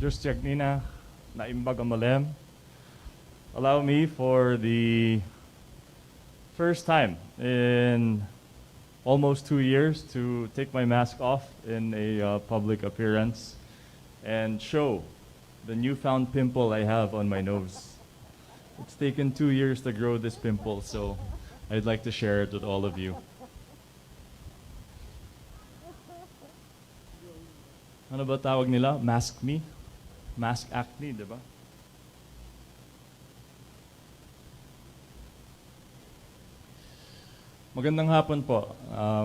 Just Yagnina Naimbagamolem. Allow me for the first time in almost 2 years to take my mask off in a public appearance and show the newfound pimple I have on my nose. It's taken 2 years to grow this pimple, so I'd like to share it with all of you. Ano ba tawag nila? Mask me? Mask acne, di ba? Magandang hapon po.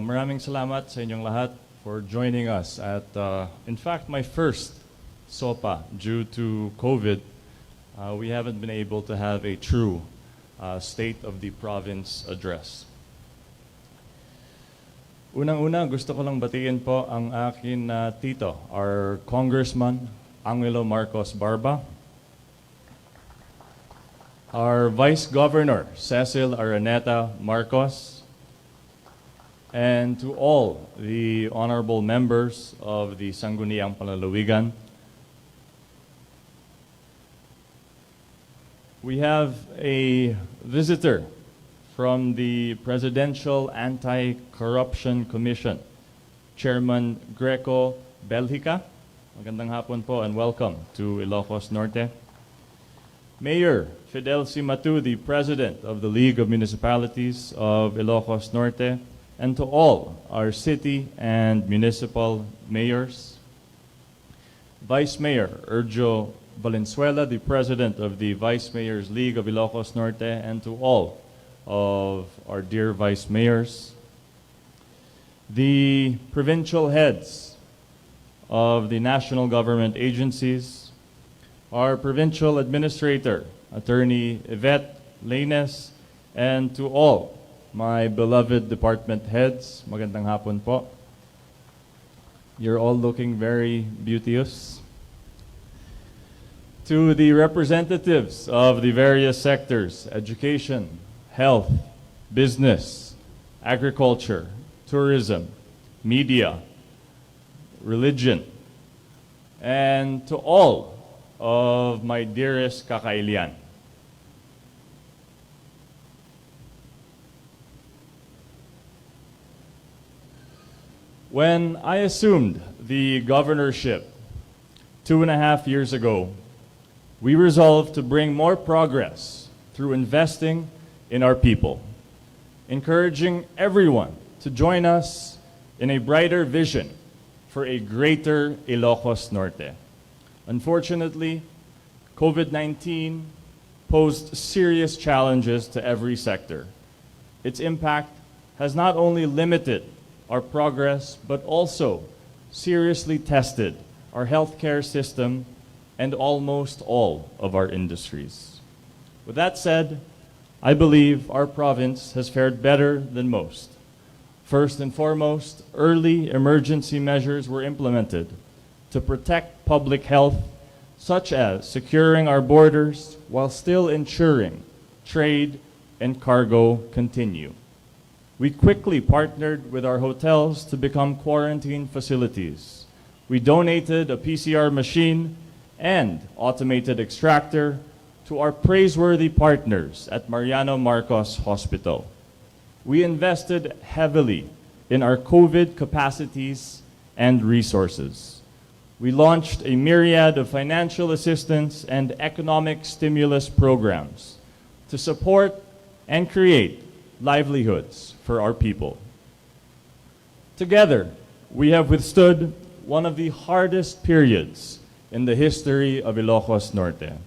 Maraming salamat sa inyong lahat for joining us at, in fact, my first SOPA. Due to COVID, we haven't been able to have a true State of the Province address. Unang-una, gusto ko lang batiin po ang akin tito, our Congressman, Angelo Marcos Barba, our Vice Governor, Cecil Araneta Marcos, and to all the honorable members of the Sangguniang Panlalawigan. We have a visitor from the Presidential Anti-Corruption Commission, Chairman Greco Belhica. Magandang hapon po and welcome to Ilocos Norte. Mayor Fidel Simatu, the President of the League of Municipalities of Ilocos Norte, and to all our city and municipal mayors. Vice Mayor Erjo Valenzuela, the President of the Vice Mayors League of Ilocos Norte, and to all of our dear Vice Mayors, the provincial heads of the national government agencies, our provincial administrator, Attorney Yvette Laines, and to all my beloved department heads, magandang hapon po. You're all looking very beauteous. To the representatives of the various sectors, education, health, business, agriculture, tourism, media, religion, and to all of my dearest kakailian. When I assumed the governorship 2.5 years ago, we resolved to bring more progress through investing in our people, encouraging everyone to join us in a brighter vision for a greater Ilocos Norte. Unfortunately, COVID-19 posed serious challenges to every sector. Its impact has not only limited our progress, but also seriously tested our healthcare system and almost all of our industries. With that said, I believe our province has fared better than most. First and foremost, early emergency measures were implemented to protect public health, such as securing our borders while still ensuring trade and cargo continue. We quickly partnered with our hotels to become quarantine facilities. We donated a PCR machine and automated extractor to our praiseworthy partners at Mariano Marcos Hospital. We invested heavily in our COVID capacities and resources. We launched a myriad of financial assistance and economic stimulus programs to support and create livelihoods for our people. Together, we have withstood one of the hardest periods in the history of Ilocos Norte.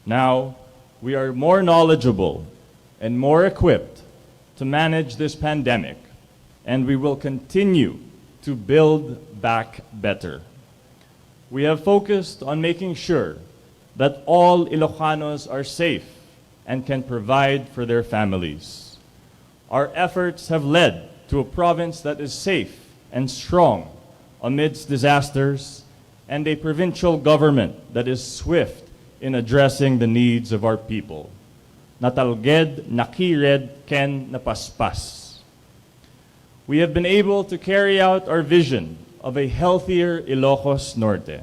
Now, we are more knowledgeable and more equipped to manage this pandemic, and we will continue to build back better. We have focused on making sure that all Ilocanos are safe and can provide for their families. Our efforts have led to a province that is safe and strong amidst disasters, and a provincial government that is swift in addressing the needs of our people. Natalged, nakired, ken napaspas. We have been able to carry out our vision of a healthier Ilocos Norte.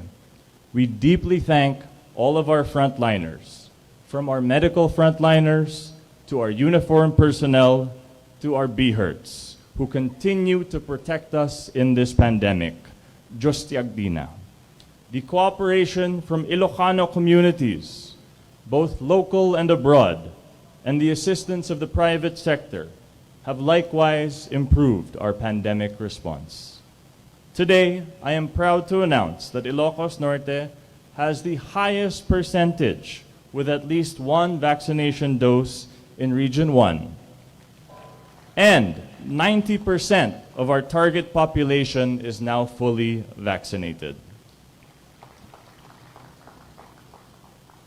We deeply thank all of our frontliners, from our medical frontliners to our uniformed personnel to our BHERTs, who continue to protect us in this pandemic. Diyos tiagdina. The cooperation from Ilocano communities, both local and abroad, and the assistance of the private sector have likewise improved our pandemic response. Today, I am proud to announce that Ilocos Norte has the highest percentage with at least one vaccination dose in Region 1. And 90% of our target population is now fully vaccinated.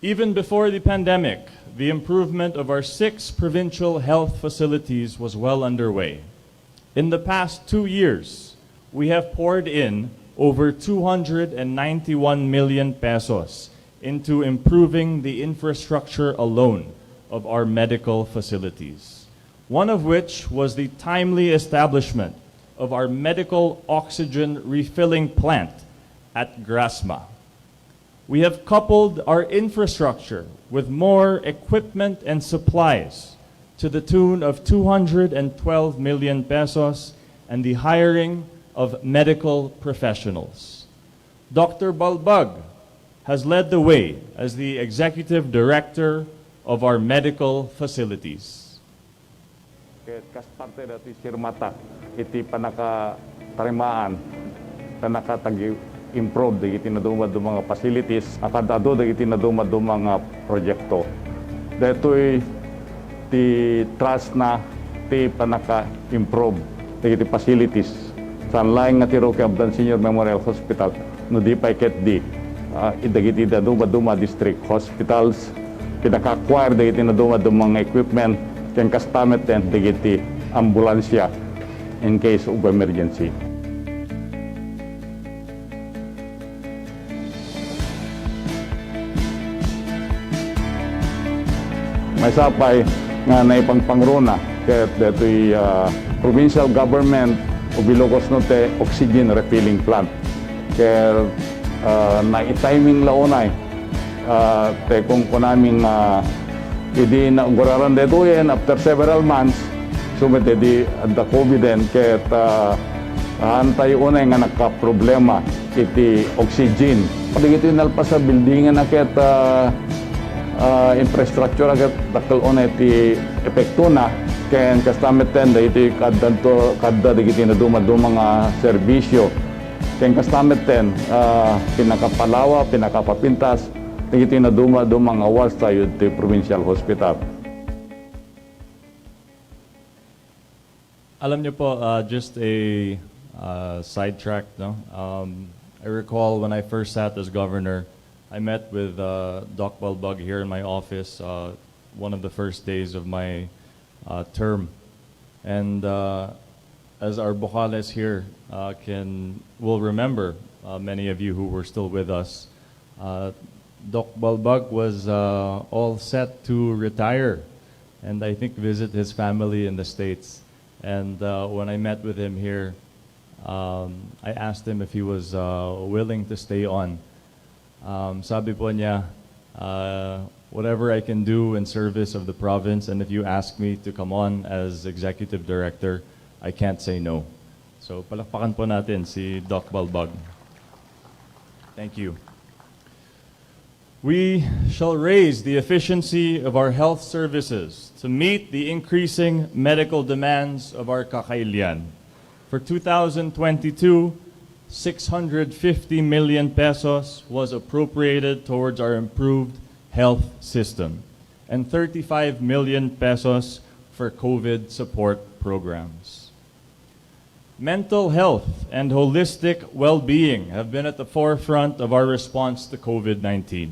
Even before the pandemic, the improvement of our 6 provincial health facilities was well underway. In the past 2 years, we have poured in over 291 million pesos into improving the infrastructure alone of our medical facilities, one of which was the timely establishment of our medical oxygen refilling plant at Grasma. We have coupled our infrastructure with more equipment and supplies to the tune of 212 million pesos and the hiring of medical professionals. Dr. Balbag has led the way as the executive director of our medical facilities. Kas parte dati sirmata iti panaka tarimaan tanaka improve di tinadumad do mga facilities akadado di tinadumad do mga proyekto. Detoy ti trust na ti panaka improve di facilities. Sanlaing nga tiro kay Abdan Senior Memorial Hospital no di pa ket di idagiti duma district hospitals pinaka-acquire dagiti duma mga equipment ken kastamet ten dagiti ambulansya in case of emergency. May sapay nga naipangpangruna ket detoy provincial government of Ilocos Norte oxygen refilling plant. Kaya na-timing launay te kung kunaming idi na guraran deto yan after several months sumete di the COVID and ket antay unay nga nagka-problema iti oxygen. Padigito inalpas sa buildingan na ket infrastructure agad dakkel unay ti epekto na ken kastamet ten iti kadda digiti na mga serbisyo ken kastamet ten pinakapalawa pinakapapintas digiti na mga awards tayo ti provincial hospital. Alam niyo po, just a sidetrack, no? I recall when I first sat as governor, I met with Doc Balbag here in my office one of the first days of my term. And as our Bocales here will remember, many of you who were still with us, Doc Balbag was all set to retire and I think visit his family in the States. And when I met with him here, I asked him if he was willing to stay on. Sabi po niya, whatever I can do in service of the province, and if you ask me to come on as executive director, I can't say no. So palakpakan po natin si Doc Balbag. Thank you. We shall raise the efficiency of our health services to meet the increasing medical demands of our Kakailian. For 2022, 650 million pesos was appropriated towards our improved health system and 35 million pesos for COVID support programs. Mental health and holistic well-being have been at the forefront of our response to COVID-19.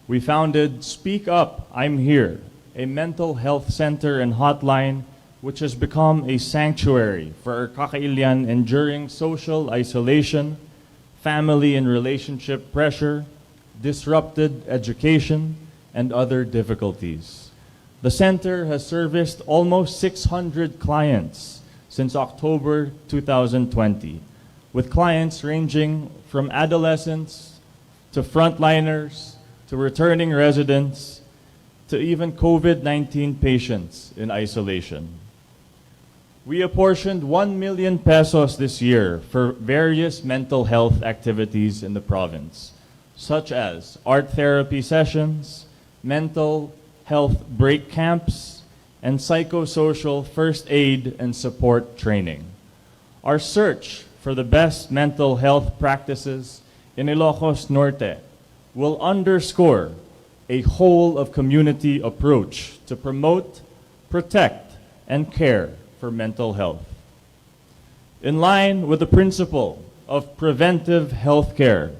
We founded Speak Up, I'm Here, a mental health center and hotline which has become a sanctuary for our Kakailian enduring social isolation, family and relationship pressure, disrupted education, and other difficulties. The center has serviced almost 600 clients since October 2020, with clients ranging from adolescents to frontliners, to returning residents, to even COVID-19 patients in isolation. We apportioned 1 million pesos this year for various mental health activities in the province, such as art therapy sessions, mental health break camps, and psychosocial first aid and support training. Our search for the best mental health practices in Ilocos Norte will underscore a whole of community approach to promote, protect, and care for mental health. In line with the principle of preventive health care,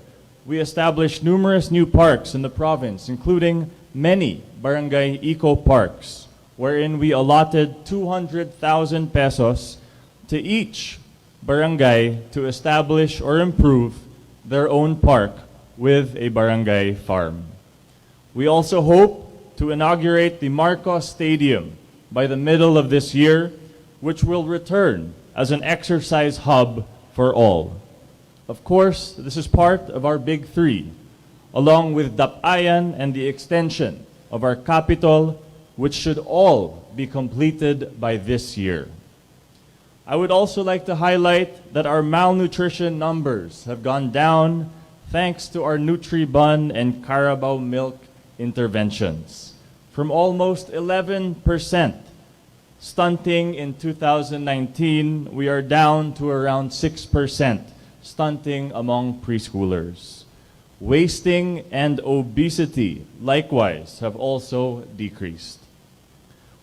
we established numerous new parks in the province, including many barangay eco-parks, wherein we allotted 200,000 pesos to each barangay to establish or improve their own park with a barangay farm. We also hope to inaugurate the Marcos Stadium by the middle of this year, which will return as an exercise hub for all. Of course, this is part of our Big Three, along with Dapayan and the extension of our capital, which should all be completed by this year. I would also like to highlight that our malnutrition numbers have gone down thanks to our Nutri-Bun and Carabao milk interventions. From almost 11% stunting in 2019, we are down to around 6% stunting among preschoolers. Wasting and obesity, likewise, have also decreased.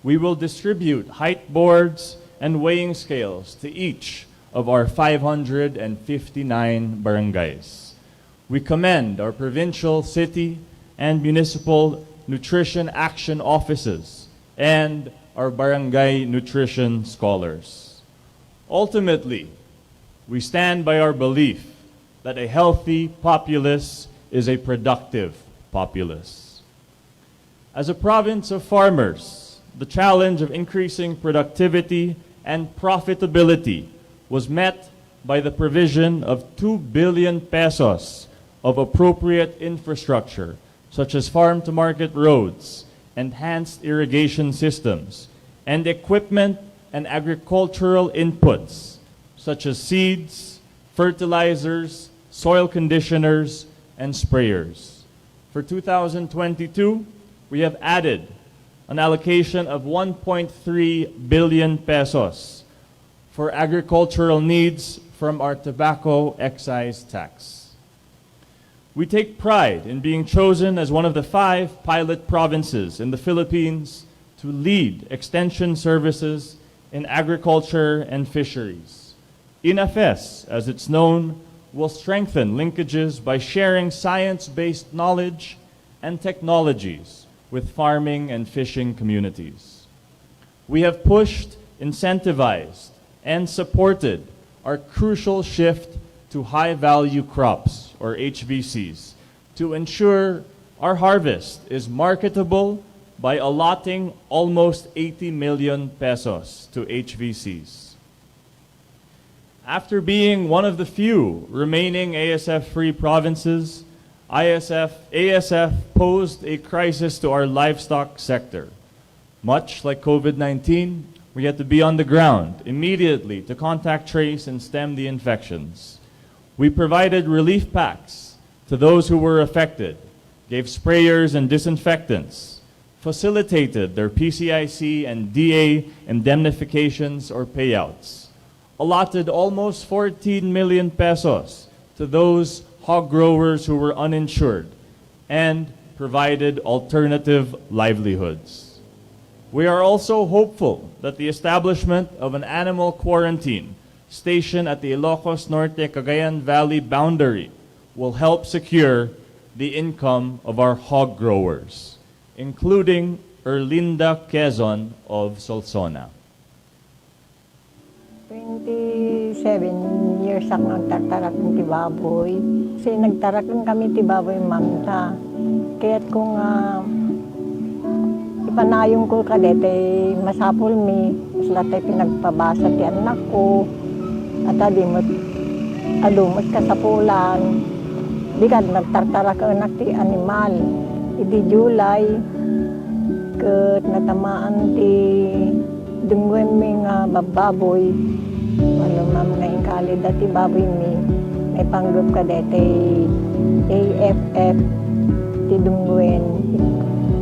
We will distribute height boards and weighing scales to each of our 559 barangays. We commend our provincial, city, and municipal nutrition action offices and our barangay nutrition scholars. Ultimately, we stand by our belief that a healthy populace is a productive populace. As a province of farmers, the challenge of increasing productivity and profitability was met by the provision of 2 billion pesos of appropriate infrastructure, such as farm-to-market roads, enhanced irrigation systems, and equipment and agricultural inputs, such as seeds, fertilizers, soil conditioners, and sprayers. For 2022, we have added an allocation of 1.3 billion pesos for agricultural needs from our tobacco excise tax. We take pride in being chosen as one of the 5 pilot provinces in the Philippines to lead extension services in agriculture and fisheries. INAFES, as it's known, will strengthen linkages by sharing science-based knowledge and technologies with farming and fishing communities. We have pushed, incentivized, and supported our crucial shift to high-value crops, or HVCs, to ensure our harvest is marketable by allotting almost 80 million pesos to HVCs. After being one of the few remaining ASF-free provinces, ASF posed a crisis to our livestock sector. Much like COVID-19, we had to be on the ground immediately to contact trace and stem the infections. We provided relief packs to those who were affected, gave sprayers and disinfectants, facilitated their PCIC and DA indemnifications or payouts, allotted almost 14 million pesos to those hog growers who were uninsured, and provided alternative livelihoods. We are also hopeful that the establishment of an animal quarantine station at the Ilocos Norte Cagayan Valley boundary will help secure the income of our hog growers, including Erlinda Quezon of Solsona. 27 years ako nagtatarak ng tibaboy. Kasi nagtarak lang kami tibaboy, mamta. Kaya't kung ipanayong ko kadete, masapol mi, sila tayo pinagpabasa ti anak ko, at adumot kasapulan. Di kad nagtartara ka anak ti animal. Idi July, kat natamaan ti dungwen mi nga bababoy. Ano ma'am nga ingkali dati baboy mi. May panggap ka dete AFF ti dungwen.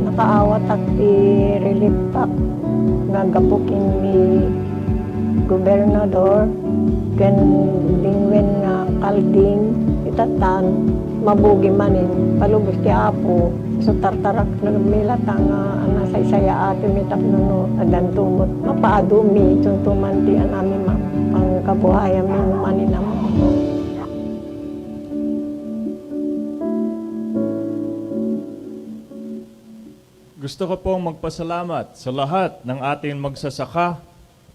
Nakaawat at ti relief pack nga gapukin ni gobernador ken dingwen nga kalding itatan mabugi manin palubos ti apo so tartarak nagmilata nga anasaysaya ati mi tapno adan tumot mapaadumi tuntuman ti anami ang kabuhayan mi manin mo. Gusto ko pong magpasalamat sa lahat ng ating magsasaka,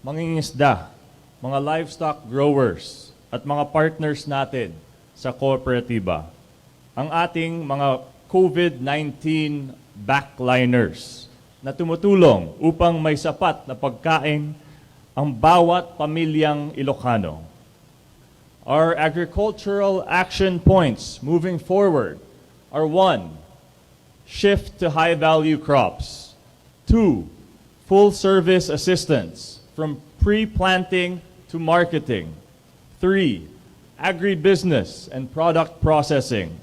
mangingisda, mga livestock growers, at mga partners natin sa kooperatiba. Ang ating mga COVID-19 backliners na tumutulong upang may sapat na pagkain ang bawat pamilyang Ilokano. Our agricultural action points moving forward are 1. Shift to high-value crops. 2. Full-service assistance from pre-planting to marketing. 3. Agribusiness and product processing.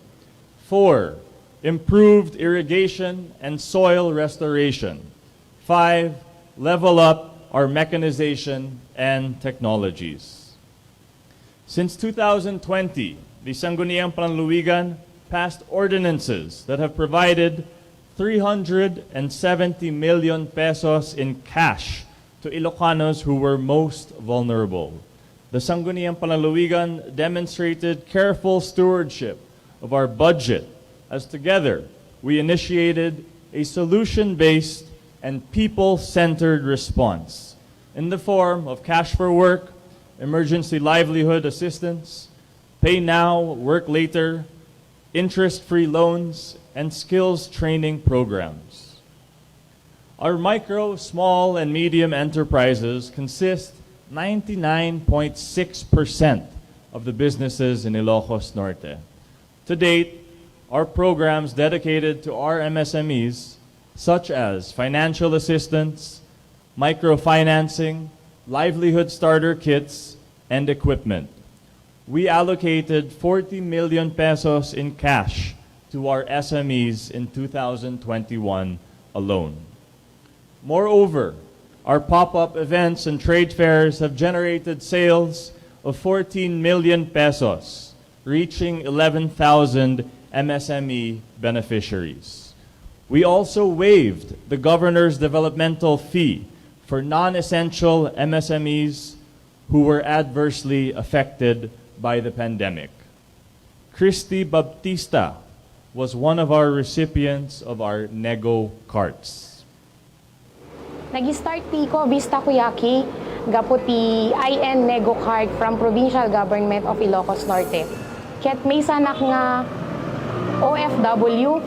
4. Improved irrigation and soil restoration. 5. Level up our mechanization and technologies. Since 2020, the Sangguniang Panlalawigan passed ordinances that have provided 370 million pesos in cash to Ilocanos who were most vulnerable. The Sangguniang Panlalawigan demonstrated careful stewardship of our budget as together we initiated a solution-based and people-centered response in the form of cash for work, emergency livelihood assistance, pay now, work later, interest-free loans, and skills training programs. Our micro, small, and medium enterprises consist 99.6% of the businesses in Ilocos Norte. To date, our programs dedicated to our MSMEs, such as financial assistance, microfinancing, livelihood starter kits, and equipment. We allocated 40 million pesos in cash to our SMEs in 2021 alone. Moreover, our pop-up events and trade fairs have generated sales of 14 million pesos, reaching 11,000 MSME beneficiaries. We also waived the governor's developmental fee for non-essential MSMEs who were adversely affected by the pandemic. Christy Baptista was one of our recipients of our Nego carts. Nag-start ko Vista Kuyaki, gaputi IN Nego card from Provincial Government of Ilocos Norte. Ket may sanak nga OFW,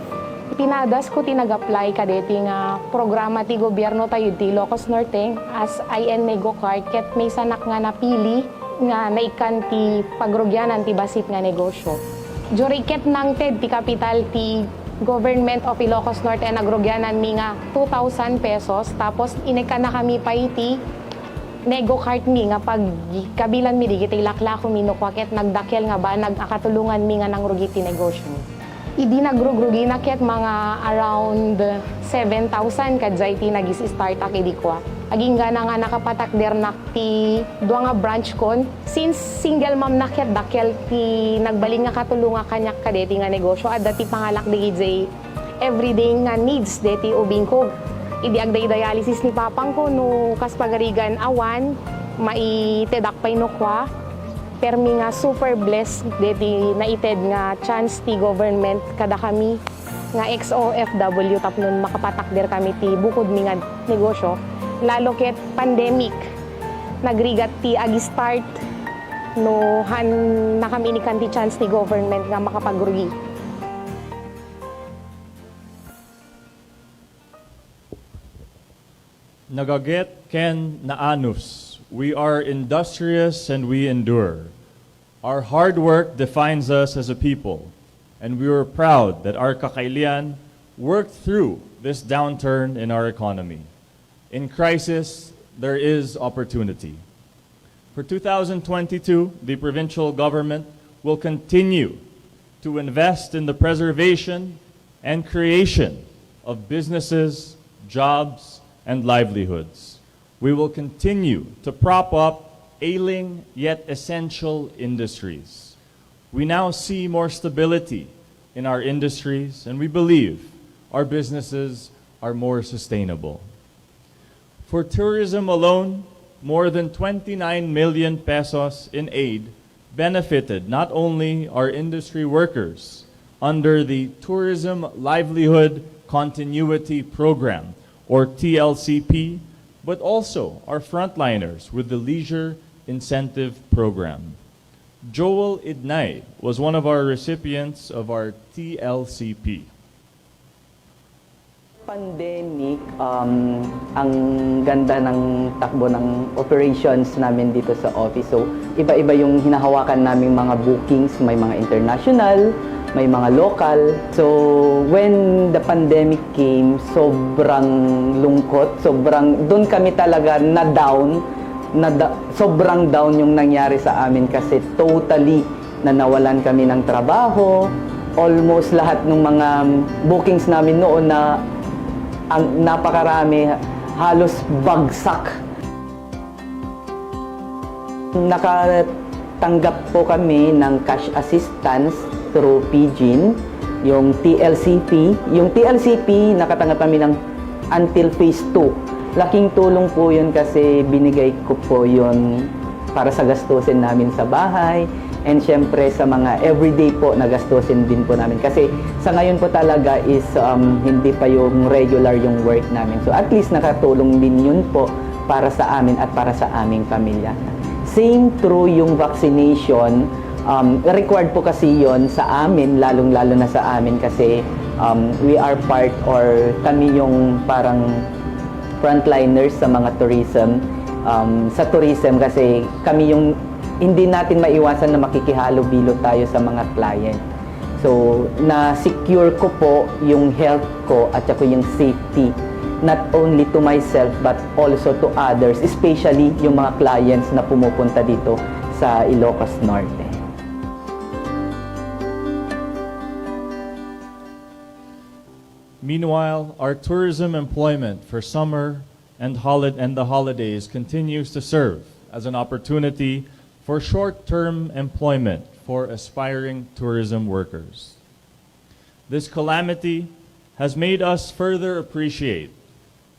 tinadas ko tinag-apply kadeti nga programa ti gobyerno tayo ti Ilocos Norte as IN Nego card. Ket may sanak nga napili nga naikan ti pagrugyanan ti basit nga negosyo. Juriket nang TED ti kapital ti Government of Ilocos Norte nagrugyanan mi nga 2,000 pesos tapos inekan na kami pa iti nego cart mi nga pag kabilan mi digiti lakla ko minukwaket nagdakel nga ba nagakatulungan mi nga nang rugi ti negosyo. Idi nagrugrugi na ket mga around 7,000 kadzay ti nagis-start ak idi kwa. Aging gana nga nakapatakder na ti dua nga branch kon. Since single mom na ket dakel ti nagbaling nga katulungan kanyak kadeti nga negosyo at dati pangalak di everyday nga needs deti ubing ko. Idi agday dialysis ni papang ko no kas pagarigan awan maitedak pay no kwa. Permi nga super blessed deti naited nga chance ti government kada kami nga ex-OFW tapnon makapatakder kami ti bukod mi nga negosyo. Lalo ket pandemic nagrigat ti agi start no han na kami ni kanti chance ni government nga makapagrugi. Nagaget ken naanus. We are industrious and we endure. Our hard work defines us as a people. and we were proud that our Kakailian worked through this downturn in our economy. In crisis, there is opportunity. For 2022, the provincial government will continue to invest in the preservation and creation of businesses, jobs, and livelihoods. We will continue to prop up ailing yet essential industries. We now see more stability in our industries, and we believe our businesses are more sustainable. For tourism alone, more than 29 million pesos in aid benefited not only our industry workers under the Tourism Livelihood Continuity Program, or TLCP, but also our frontliners with the Leisure Incentive Program. Joel Idnay was one of our recipients of our TLCP. Pandemic, ang ganda ng takbo ng operations namin dito sa office. So, iba-iba yung hinahawakan naming mga bookings, may mga international, may mga local. So, when the pandemic came, sobrang lungkot, doon kami talaga na-down, sobrang down yung nangyari sa amin kasi totally na nawalan kami ng trabaho. Almost lahat ng mga bookings namin noon na ang napakarami, halos bagsak. Nakatanggap po kami ng cash assistance through PGIN, yung TLCP. Yung TLCP, nakatanggap kami ng until phase 2. Laking tulong po yun kasi binigay ko po yun para sa gastusin namin sa bahay. And syempre sa mga everyday po na gastusin din po namin. Kasi sa ngayon po talaga is hindi pa yung regular yung work namin. So at least nakatulong din yun po para sa amin at para sa aming pamilya. Same through yung vaccination. Required po kasi yun sa amin, lalong-lalo na sa amin kasi we are part or kami yung parang frontliners sa mga tourism. Sa tourism kasi kami yung hindi natin maiwasan na makikihalo-bilo tayo sa mga client. So, na-secure ko po yung health ko at saka yung safety, not only to myself but also to others, especially yung mga clients na pumupunta dito sa Ilocos Norte. Meanwhile, our tourism employment for summer and the holidays continues to serve as an opportunity for short-term employment for aspiring tourism workers. This calamity has made us further appreciate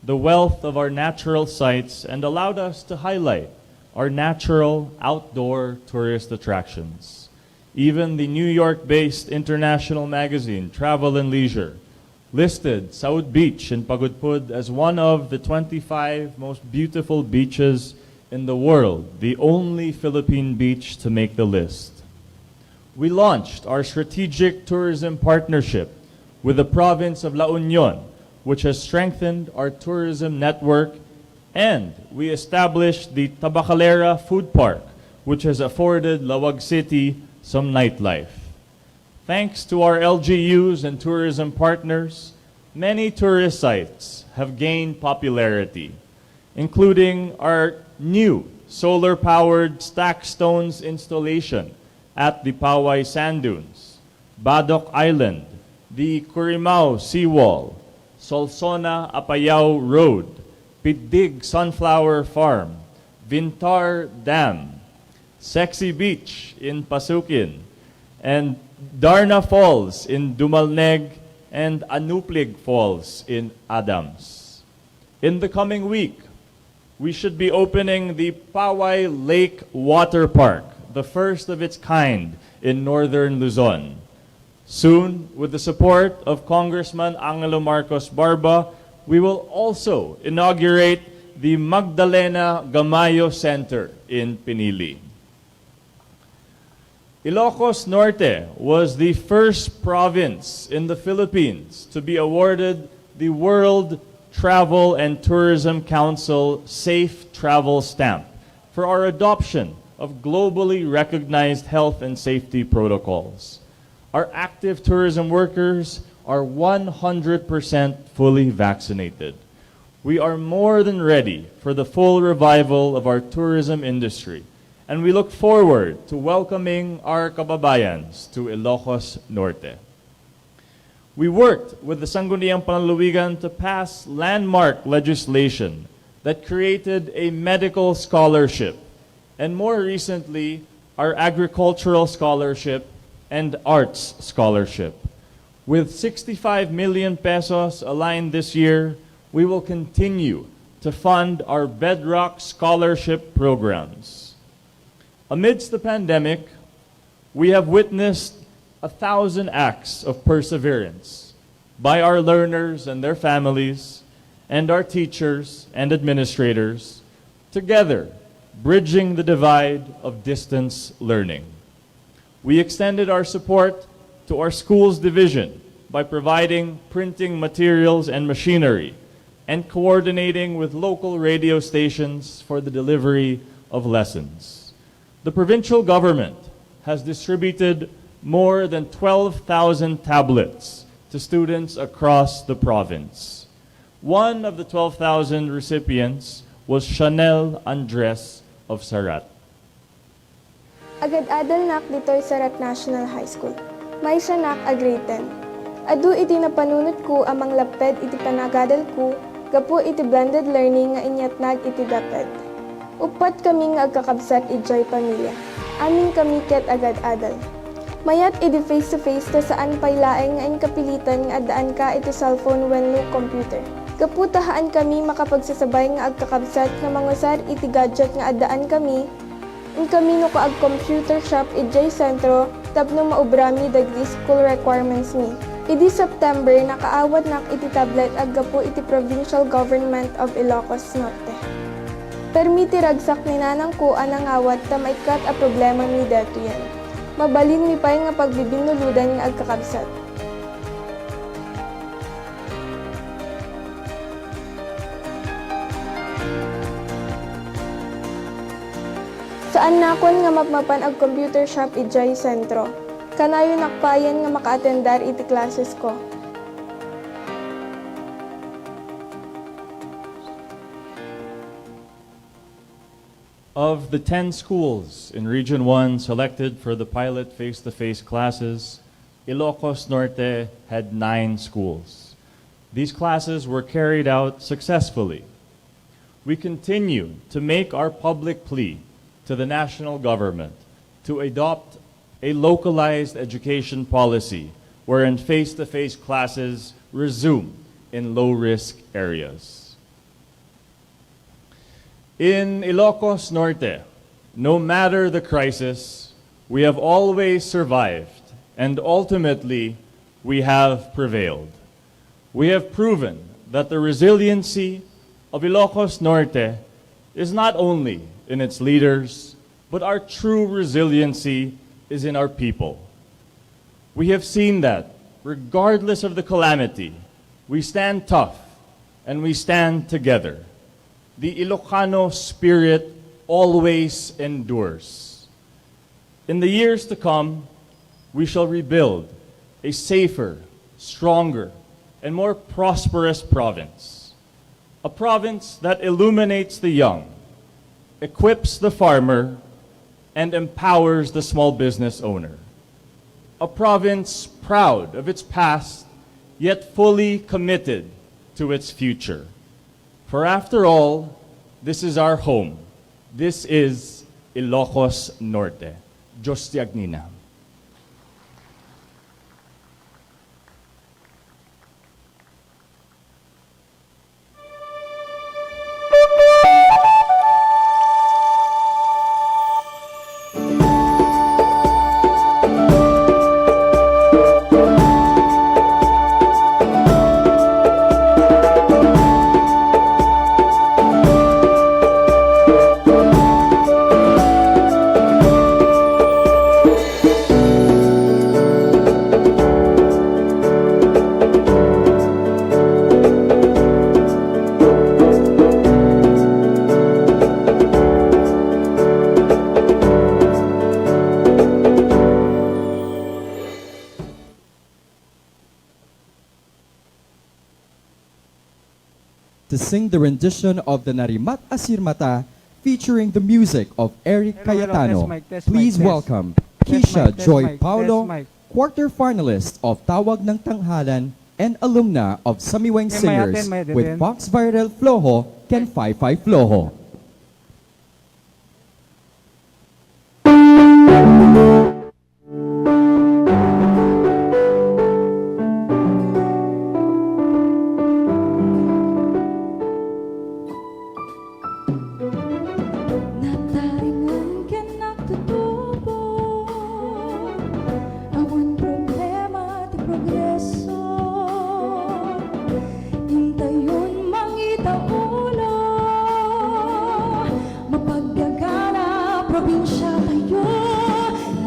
the wealth of our natural sites and allowed us to highlight our natural outdoor tourist attractions. Even the New York-based international magazine Travel and Leisure listed Saud Beach in Pagudpud as one of the 25 most beautiful beaches in the world, the only Philippine beach to make the list. We launched our strategic tourism partnership with the province of La Union, which has strengthened our tourism network, and we established the Tabacalera Food Park, which has afforded Lawag City some nightlife. Thanks to our LGUs and tourism partners, many tourist sites have gained popularity, including our new solar-powered stack stones installation at the Paway Sand Dunes, Badok Island, the Curimao Seawall, Solsona Apayao Road, Pidig Sunflower Farm, Vintar Dam, Sexy Beach in Pasukin, and Darna Falls in Dumalneg, and Anuplig Falls in Adams. In the coming week, we should be opening the Paway Lake Water Park, the first of its kind in northern Luzon. Soon, with the support of Congressman Angelo Marcos Barba, we will also inaugurate the Magdalena Gamayo Center in Pinili. Ilocos Norte was the first province in the Philippines to be awarded the World Travel and Tourism Council Safe Travel Stamp for our adoption of globally recognized health and safety protocols. Our active tourism workers are 100% fully vaccinated. We are more than ready for the full revival of our tourism industry, and we look forward to welcoming our kababayans to Ilocos Norte. We worked with the Sangguniang Panlalawigan to pass landmark legislation that created a medical scholarship, and more recently, our agricultural scholarship and arts scholarship. With 65 million pesos aligned this year, we will continue to fund our bedrock scholarship programs. Amidst the pandemic, we have witnessed 1,000 acts of perseverance by our learners and their families, and our teachers and administrators, together bridging the divide of distance learning. We extended our support to our schools division by providing printing materials and machinery, and coordinating with local radio stations for the delivery of lessons. The provincial government has distributed more than 12,000 tablets to students across the province. One of the 12,000 recipients was Chanel Adress of Sarat. Agad-adal nak ditoy Sarat National High School. May siya nak a grade 10. Adu iti napanunot ko amang laped iti panagadal ko, gapo iti blended learning nga inyatnag iti daped. Upat kami nga agkakabsat ijay pamilya. Amin kami ket agad-adal. Mayat iti face-to-face ta saan paylaeng nga inkapilitan nga addaan ka iti cellphone wenno computer. Kaputahaan kami makapagsasabay nga agkakabsat nga mangusar iti gadget nga addaan kami, in kami no kaag computer shop ijay sentro tapno maubrami dagiti school requirements ni. Idi September, nakaawat nak iti tablet aggapo iti provincial government of Ilocos Norte. Permiti ragsak ni nanang ko anang awat ta maikat a problema mi dato yan. Mabalin mi pay nga pagbibinuludan nga agkakabsat. Saan nakon nga mapmapan ag computer shop ijay sentro. Kanayo nakpayan nga maka-attendar iti classes ko. Of the 10 schools in Region 1 selected for the pilot face-to-face classes, Ilocos Norte had 9 schools. These classes were carried out successfully. We continue to make our public plea to the national government to adopt a localized education policy wherein face-to-face classes resume in low-risk areas. In Ilocos Norte, no matter the crisis, we have always survived, and ultimately, we have prevailed. We have proven that the resiliency of Ilocos Norte is not only in its leaders, but our true resiliency is in our people. We have seen that, regardless of the calamity, we stand tough and we stand together. The Ilokano spirit always endures. In the years to come, we shall rebuild a safer, stronger, and more prosperous province. A province that illuminates the young, equips the farmer, and empowers the small business owner. A province proud of its past, yet fully committed to its future. For after all, this is our home. This is Ilocos Norte. Diyos ti agnina. sing the rendition of the Narimat Asirmata featuring the music of Eric Cayetano. Please welcome Keisha Joy Paulo, quarter-finalist of Tawag ng Tanghalan and alumna of Samiweng Singers with Fox Viral Floho, Ken 55 Floho. Nataringan ka nagtutubo, awan problema at progreso. Hintayon mangita ulo, mapagdagana probinsya tayo.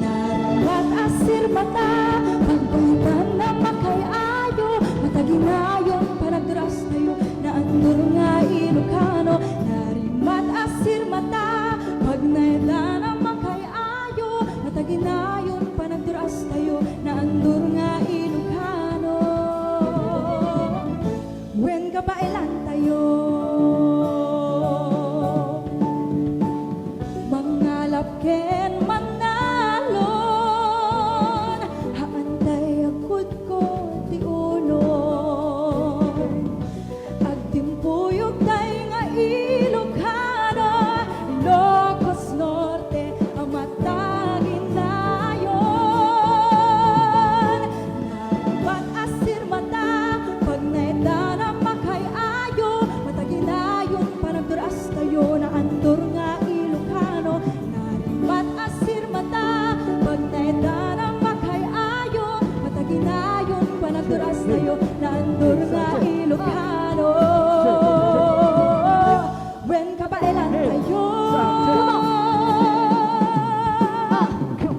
Narimat asir mata, pagbaytan na makayayo, mataginayon panagduras tayo, na andor nga Ilokano. Narimat asir mata, pag naida na makayayo, mataginayon panagduras tayo, na andor nga Ilokano. When kabailan tayo, mga lapken manalon, haantay agud ko ti ulon. Agtimpuyog tay nga Ilokano, Ilocos Norte ang matagin dayon. Narimat asir mata, pag naida na makayayo, mataginayon panagduras tayo, na andor nga Ilokano. Narimat asir mata, pag naida na makayayo, mataginayon panagduras tayo, na andor nga Ilokano. When kabailan tayo,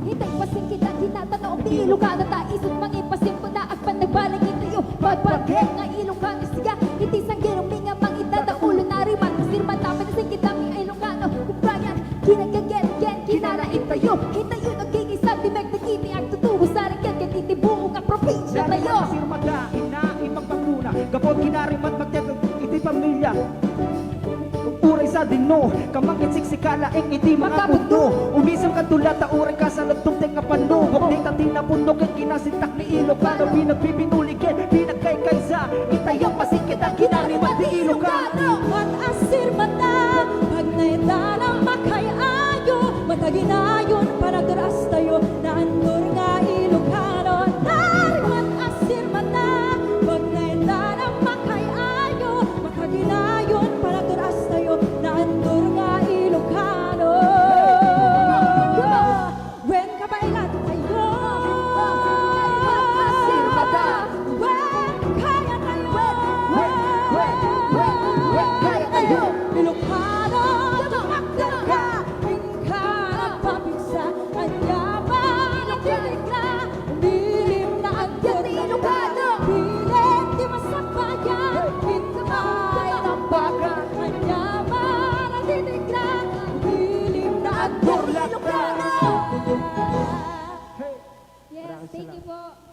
Hintay pasing kita tinatanong di Ilokano ta isut mangipasim ko na agpan nagbalingin tayo pagpagek nga Ilokano siya iti sanggirong minga mangita da ulo narimat sirman tapin sa kita mi Ilokano kumbayan kinagagen kinarain tayo hintayo nagkikisab di magdagiti ang tutubo sa ringgan ken iti buo nga probinsya tayo Sirmata, ina, ipagpagmuna, kapag kinarimat magtetag iti pamilya. Uray sa dino, kamangit siksikala, iti mga pundo. Umisang katulad, uray ka sa lagtong teng kapano. Huwag ni tating na pundo, ken kinasintak ni Ilokano. Pinagpipinuligin, pinagkaykaysa, itayang masikit ang kinarimat ni Ilokano. Narimat asir mata, pag naida na makayayo, mataginayon panagduras tayo, na andor nga Ilokano. Narimat asir mata, pag naida na makayayo, mataginayon panagduras tayo, na andor nga Ilokano. When kabailan tayo, asir mata, when kaya tayo, kaya tayo. Ilokano, tumakdan ka, tingka nagpapigsa, anyaman ang tinig ka, umilim na ang tinig Ilokano. pilit di masakbayan, hintay ng baga, anyaman ang tinig ka, umilim na ang tinig Ilokano. Yes, thank you po.